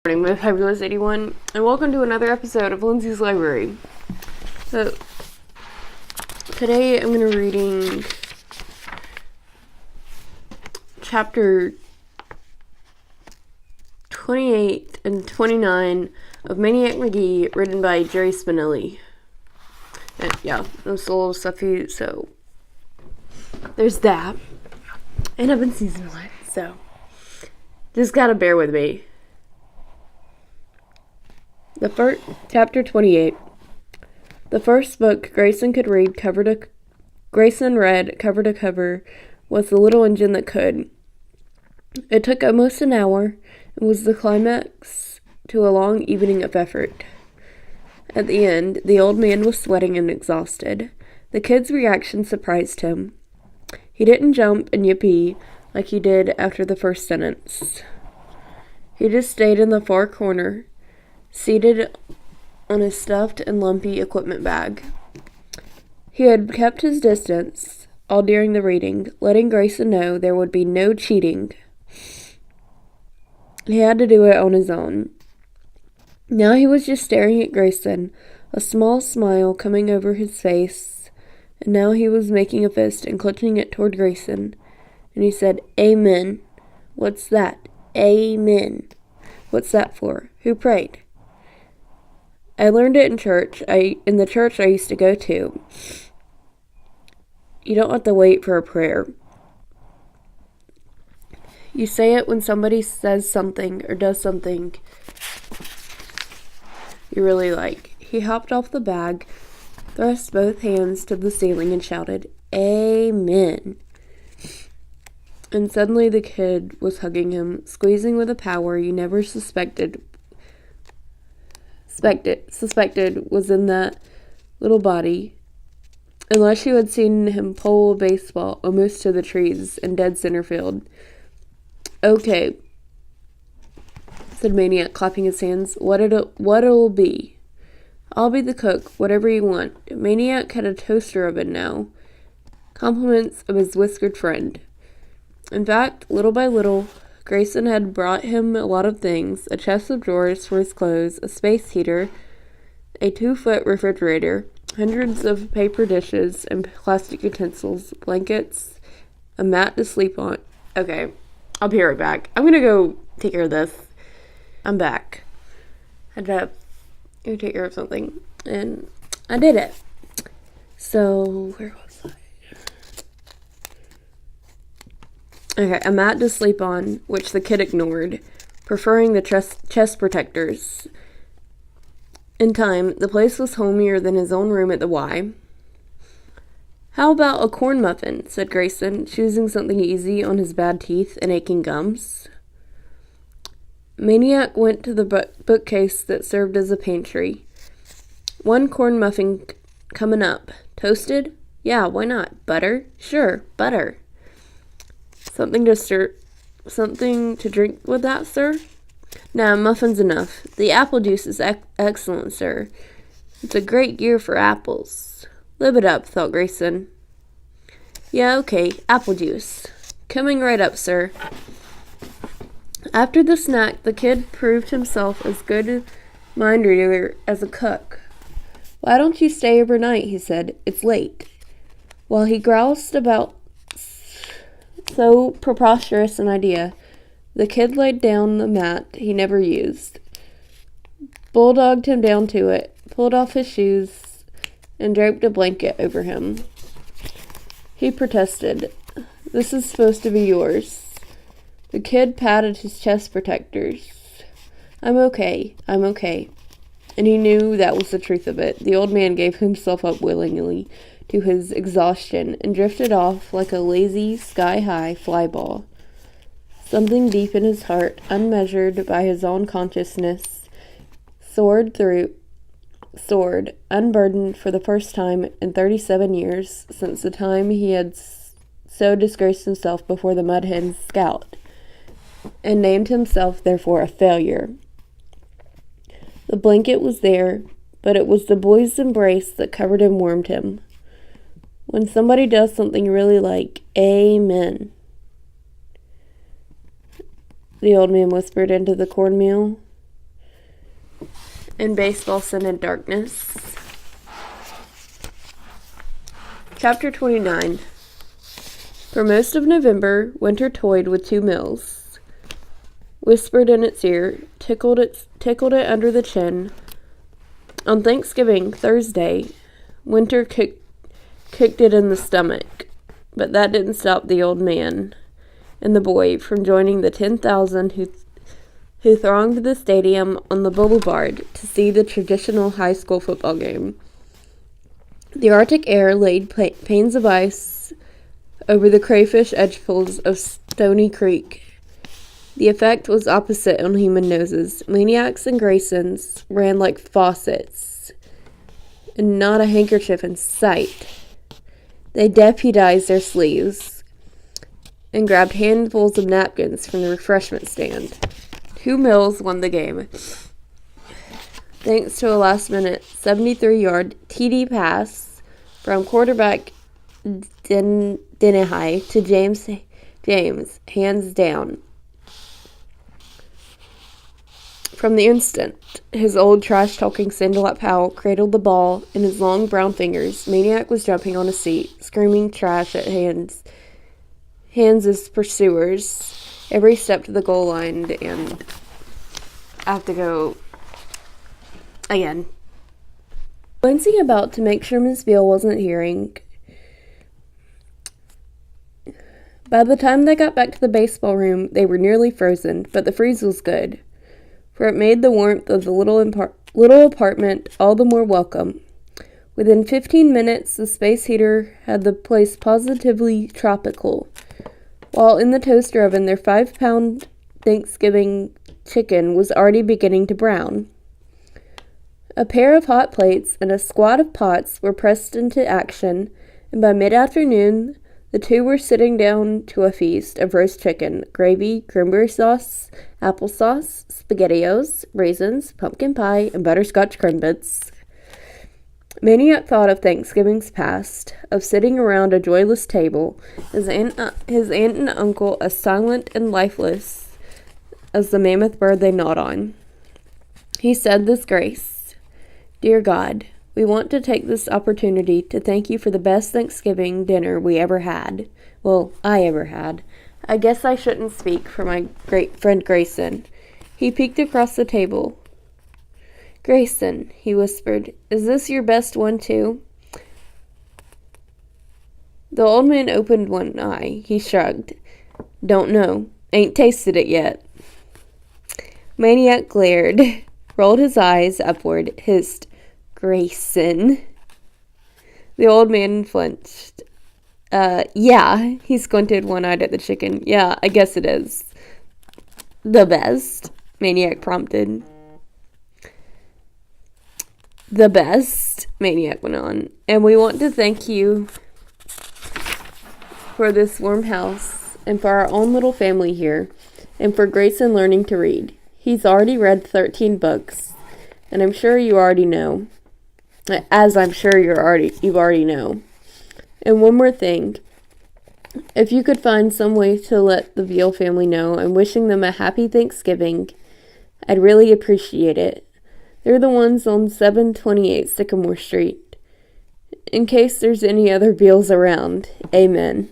Morning, my fabulous 81, and welcome to another episode of Lindsay's Library. So, today I'm going to be reading chapter 28 and 29 of Maniac Magee, written by Jerry Spinelli. And yeah, it's a little stuffy, so there's that. And I'm in season 1, so just gotta bear with me. The first, chapter 28. The first book Grayson read cover to cover was The Little Engine That Could. It took almost an hour and was the climax to a long evening of effort. At the end, the old man was sweating and exhausted. The kid's reaction surprised him. He didn't jump and yippee like he did after the first sentence. He just stayed in the far corner, seated on his stuffed and lumpy equipment bag. He had kept his distance all during the reading, letting Grayson know there would be no cheating. He had to do it on his own. Now he was just staring at Grayson, a small smile coming over his face, and now he was making a fist and clutching it toward Grayson, and he said, "Amen." "What's that?" "Amen." "What's that for? Who prayed?" "I learned it in church. In the church I used to go to. You don't have to wait for a prayer. You say it when somebody says something or does something you really like." He hopped off the bag, thrust both hands to the ceiling, and shouted, "Amen." And suddenly the kid was hugging him, squeezing with a power you never suspected was in that little body, unless you had seen him pole a baseball almost to the trees in dead center field. "Okay," said Maniac, clapping his hands. What'll be? "I'll be the cook, whatever you want." Maniac had a toaster oven now. Compliments of his whiskered friend. In fact, little by little, Grayson had brought him a lot of things: a chest of drawers for his clothes, a space heater, a 2-foot refrigerator, hundreds of paper dishes and plastic utensils, blankets, a mat to sleep on. Okay, I'll be right back. I'm gonna go take care of this. I'm back. I had to go take care of something, and I did it. So, where was I? Okay, a mat to sleep on, which the kid ignored, preferring the chest protectors. In time, the place was homier than his own room at the Y. "How about a corn muffin?" said Grayson, choosing something easy on his bad teeth and aching gums. Maniac went to the bookcase that served as a pantry. "One corn muffin coming up. Toasted?" "Yeah, why not? Butter?" "Sure, butter." Something to drink with that, sir?" "Nah, muffin's enough. The apple juice is excellent, sir. It's a great year for apples." "Live it up," thought Grayson. "Yeah, okay, apple juice. Coming right up, sir." After the snack, the kid proved himself as good a mind reader as a cook. "Why don't you stay overnight?" he said. "It's late." While he groused about so preposterous an idea, the kid laid down the mat he never used, bulldogged him down to it, pulled off his shoes, and draped a blanket over him. He protested, "This is supposed to be yours." The kid patted his chest protectors. I'm okay. And he knew that was the truth of it. The old man gave himself up willingly to his exhaustion and drifted off like a lazy, sky-high flyball. Something deep in his heart, unmeasured by his own consciousness, soared, unburdened for the first time in 37 years, since the time he had so disgraced himself before the Mud Hen's scout, and named himself, therefore, a failure. The blanket was there, but it was the boy's embrace that covered and warmed him. When somebody does something really like, "Amen," the old man whispered into the cornmeal. and baseball-scented darkness. Chapter 29. For most of November, Winter toyed with 2 mills, whispered in its ear, tickled it under the chin. On Thanksgiving, Thursday, Winter kicked it in the stomach, but that didn't stop the old man and the boy from joining the 10,000 who thronged the stadium on the boulevard to see the traditional high school football game. The Arctic air laid panes of ice over the crayfish edgefuls of Stony Creek. The effect was opposite on human noses. Maniacs and Graysons ran like faucets, and not a handkerchief in sight. They deputized their sleeves and grabbed handfuls of napkins from the refreshment stand. 2 mills won the game, thanks to a last-minute 73-yard TD pass from quarterback Dennehy to James, hands down. From the instant his old trash-talking Sandalot pal cradled the ball in his long brown fingers, Maniac was jumping on a seat, screaming trash at Hans' pursuers every step to the goal line, and I have to go again. Glancing about to make sure Miss Beale wasn't hearing. By the time they got back to the baseball room, they were nearly frozen, but the freeze was good, for it made the warmth of the little apartment all the more welcome. Within 15 minutes, the space heater had the place positively tropical, while in the toaster oven their 5-pound Thanksgiving chicken was already beginning to brown. A pair of hot plates and a squad of pots were pressed into action, and by mid-afternoon, the two were sitting down to a feast of roast chicken, gravy, cranberry sauce, applesauce, SpaghettiOs, raisins, pumpkin pie, and butterscotch crimbits. Maniac thought of Thanksgivings past, of sitting around a joyless table, his aunt and uncle as silent and lifeless as the mammoth bird they gnawed on. He said this grace: Dear God, we want to take this opportunity to thank you for the best Thanksgiving dinner we ever had. Well, I ever had. I guess I shouldn't speak for my great friend Grayson. He peeked across the table. Grayson, he whispered, is this your best one too? The old man opened one eye. He shrugged. Don't know. Ain't tasted it yet. Maniac glared, rolled his eyes upward, hissed, Grayson. The old man flinched. Yeah, he squinted one-eyed at the chicken. Yeah, I guess it is. The best, Maniac prompted. The best, Maniac went on. And we want to thank you for this warm house and for our own little family here and for Grayson learning to read. He's already read 13 books, and I'm sure you already know. As I'm sure you already know. And one more thing. If you could find some way to let the Veal family know I'm wishing them a happy Thanksgiving, I'd really appreciate it. They're the ones on 728 Sycamore Street. In case there's any other Veals around. Amen.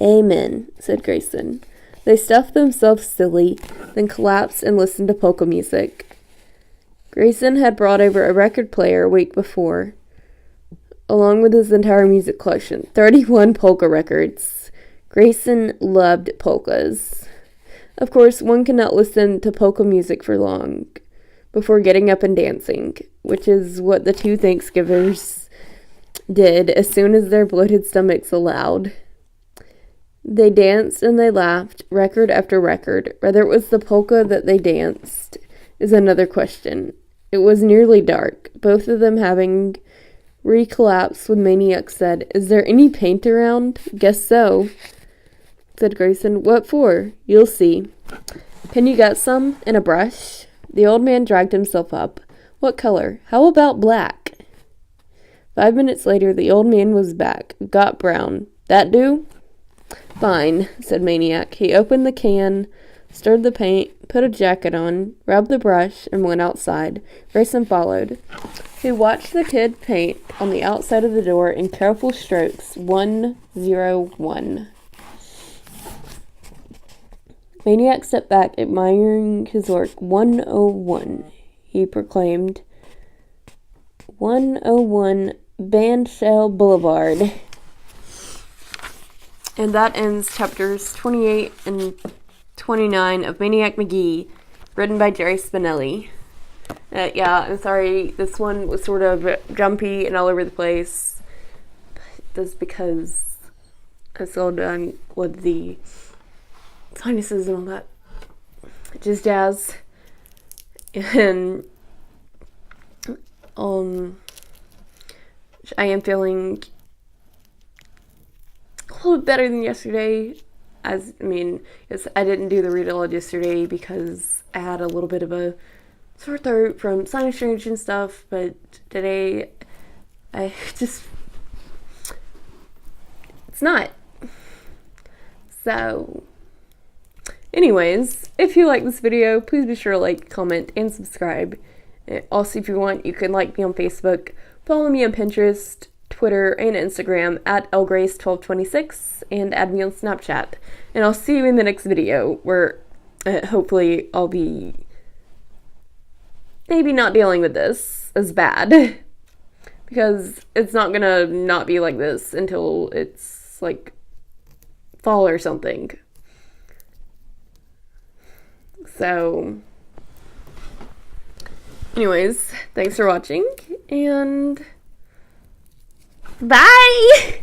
Amen, said Grayson. They stuffed themselves silly, then collapsed and listened to polka music. Grayson had brought over a record player a week before, along with his entire music collection, 31 polka records. Grayson loved polkas. Of course, one cannot listen to polka music for long before getting up and dancing, which is what the two Thanksgivers did as soon as their bloated stomachs allowed. They danced and they laughed, record after record. Whether it was the polka that they danced is another question. It was nearly dark, both of them having recollapsed when Maniac said, Is there any paint around? Guess so, said Grayson. What for? You'll see. Can you get some? And a brush? The old man dragged himself up. What color? How about black? 5 minutes later, the old man was back. Got brown. That do? Fine, said Maniac. He opened the can, stirred the paint, put a jacket on, rubbed the brush, and went outside. Grayson followed. He watched the kid paint on the outside of the door in careful strokes. 101. Maniac stepped back, admiring his work. 101, he proclaimed. 101 Bandshell Boulevard. And that ends chapters 28 and 29 of Maniac Magee, written by Jerry Spinelli. Yeah, I'm sorry, this one was sort of jumpy and all over the place. That's because I'm still done with the sinuses and all that just jazz. And I am feeling a little bit better than yesterday. I didn't do the read aloud yesterday because I had a little bit of a sore throat from sinus drainage and stuff, but today it's not. So anyways, if you like this video, please be sure to like, comment, and subscribe. Also, if you want, you can like me on Facebook, follow me on Pinterest, Twitter, and Instagram at lgrace1226, and add me on Snapchat. And I'll see you in the next video where hopefully I'll be maybe not dealing with this as bad. Because it's not gonna not be like this until it's like fall or something. So anyways, thanks for watching, and bye!